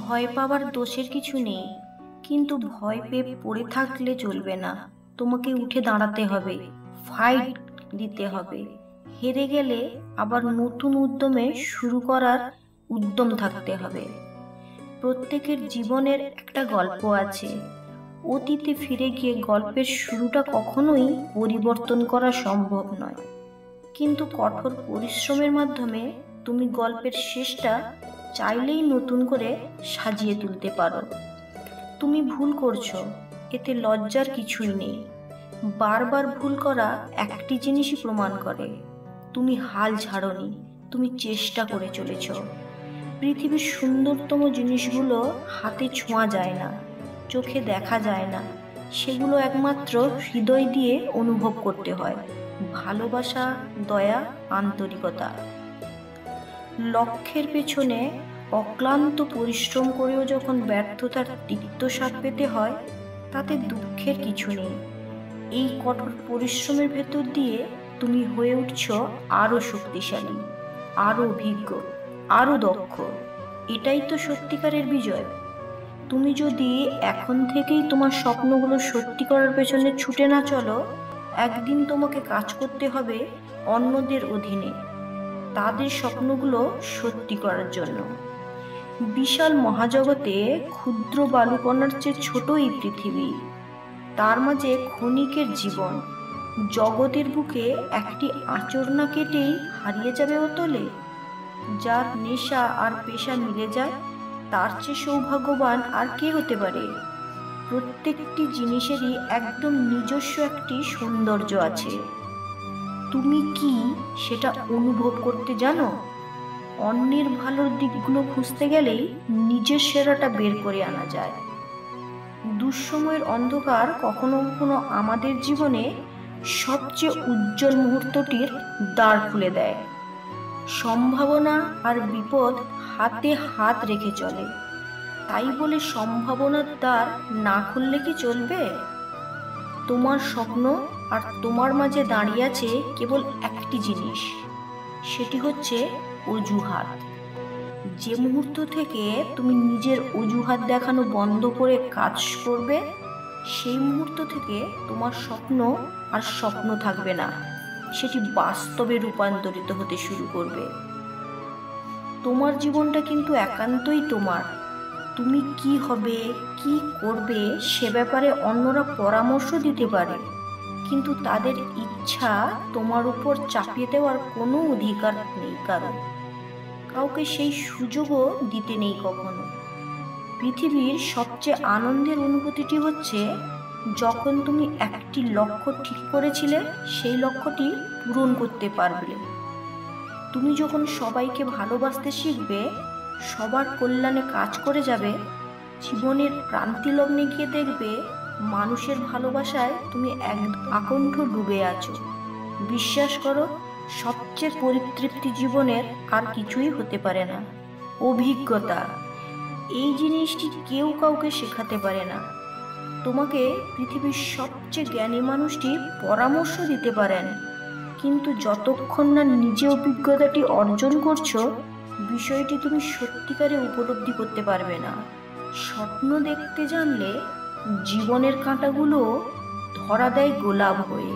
ভয় পাওয়ার দোষের কিছু নেই, কিন্তু ভয় পেয়ে পড়ে থাকলে চলবে না। তোমাকে উঠে দাঁড়াতে হবে, ফাইট দিতে হবে। হেরে গেলে আবার নতুন উদ্যমে শুরু করার উদ্যম থাকতে হবে। প্রত্যেকের জীবনের একটা গল্প আছে। অতীতে ফিরে গিয়ে গল্পের শুরুটা কখনোই পরিবর্তন করা সম্ভব নয়, কিন্তু কঠোর পরিশ্রমের মাধ্যমে তুমি গল্পের শেষটা চাইলেই নতুন করে সাজিয়ে তুলতে পারো। তুমি ভুল করছো, এতে লজ্জার কিছুই নেই। বারবার ভুল করা একটি জিনিসই প্রমাণ করে, তুমি হাল ছাড়োনি, তুমি চেষ্টা করে চলেছ। পৃথিবীর সুন্দরতম জিনিসগুলো হাতে ছোঁয়া যায় না, চোখে দেখা যায় না, সেগুলো একমাত্র হৃদয় দিয়ে অনুভব করতে হয়। ভালোবাসা, দয়া, আন্তরিকতা। লক্ষ্যের পেছনে অক্লান্ত পরিশ্রম করেও যখন ব্যর্থতার তিক্ত স্বাদ পেতে হয়, তাতে দুঃখের কিছু নেই। এই কঠোর পরিশ্রমের ভেতর দিয়ে তুমি হয়ে উঠছ আরো শক্তিশালী, আরো অভিজ্ঞ, আরো দক্ষ। এটাই তো সত্যিকারের বিজয়। তুমি যদি এখন থেকেই তোমার স্বপ্নগুলো সত্যি করার পেছনে ছুটে না চলো, একদিন তোমাকে কাজ করতে হবে অন্যদের অধীনে, তাদের স্বপ্নগুলো সত্যি করার জন্য। বিশাল মহাজগতে ক্ষুদ্র বালুকণার চেয়ে ছোট এই পৃথিবী, তার মাঝে ক্ষণিকের জীবন। জগতের বুকে একটি আঁচড় না কেটেই হারিয়ে যাবে অতলে। যার নেশা আর পেশা মিলে যায়, তার চেয়ে সৌভাগ্যবান আর কে হতে পারে? প্রত্যেকটি জিনিসেরই একদম নিজস্ব একটি সৌন্দর্য আছে। তুমি কি সেটা অনুভব করতে জানো? অন্যের ভালোর দিকগুলো খুঁজতে গেলেই নিজের সেরাটা বের করে আনা যায়। দুঃসময়ের অন্ধকার কখনো কখনো আমাদের জীবনে সবচেয়ে উজ্জ্বল মুহূর্তটির দ্বার খুলে দেয়। সম্ভাবনা আর বিপদ হাতে হাত রেখে চলে, তাই বলে সম্ভাবনার দ্বার না খুললে কি চলবে? তোমার স্বপ্ন আর তোমার মাঝে দাঁড়িয়ে আছে কেবল একটি জিনিস, সেটি হচ্ছে অজুহাত। যে মুহূর্ত থেকে তুমি নিজের অজুহাত দেখানো বন্ধ করে কাজ করবে, সেই মুহূর্ত থেকে তোমার স্বপ্ন আর স্বপ্ন থাকবে না, সেটি বাস্তবে রূপান্তরিত হতে শুরু করবে। তোমার জীবনটা কিন্তু একান্তই তোমার। তুমি কি হবে, কি করবে, সে ব্যাপারে অন্যরা পরামর্শ দিতে পারে, কিন্তু তাদের ইচ্ছা তোমার উপর চাপিয়ে দেওয়ার কোনো অধিকার নেই কারণ। কাউকে সেই সুযোগও দিতে নেই কখনো। পৃথিবীর সবচেয়ে আনন্দের অনুভূতিটি হচ্ছে যখন তুমি একটি লক্ষ্য ঠিক করেছিলে, সেই লক্ষ্যটি পূরণ করতে পারবে। তুমি যখন সবাইকে ভালোবাসতে শিখবে, সবার কল্যাণে কাজ করে যাবে, জীবনের ক্রান্তি লগ্নে গিয়ে দেখবে মানুষের ভালোবাসায় তুমি এক আকণ্ঠ ডুবে আছো। বিশ্বাস করো, সবচেয়ে পরিতৃপ্তি জীবনের আর কিছুই হতে পারে না। অভিজ্ঞতা, এই জিনিসটি কেউ কাউকে শেখাতে পারে না। তোমাকে পৃথিবীর সবচেয়ে জ্ঞানী মানুষটি পরামর্শ দিতে পারেন, কিন্তু যতক্ষণ না নিজে অভিজ্ঞতাটি অর্জন করছো, বিষয়টি তুমি সত্যিকারে উপলব্ধি করতে পারবে না। স্বপ্ন দেখতে জানলে জীবনের কাঁটাগুলো ধরা দেয় গোলাপ হয়ে।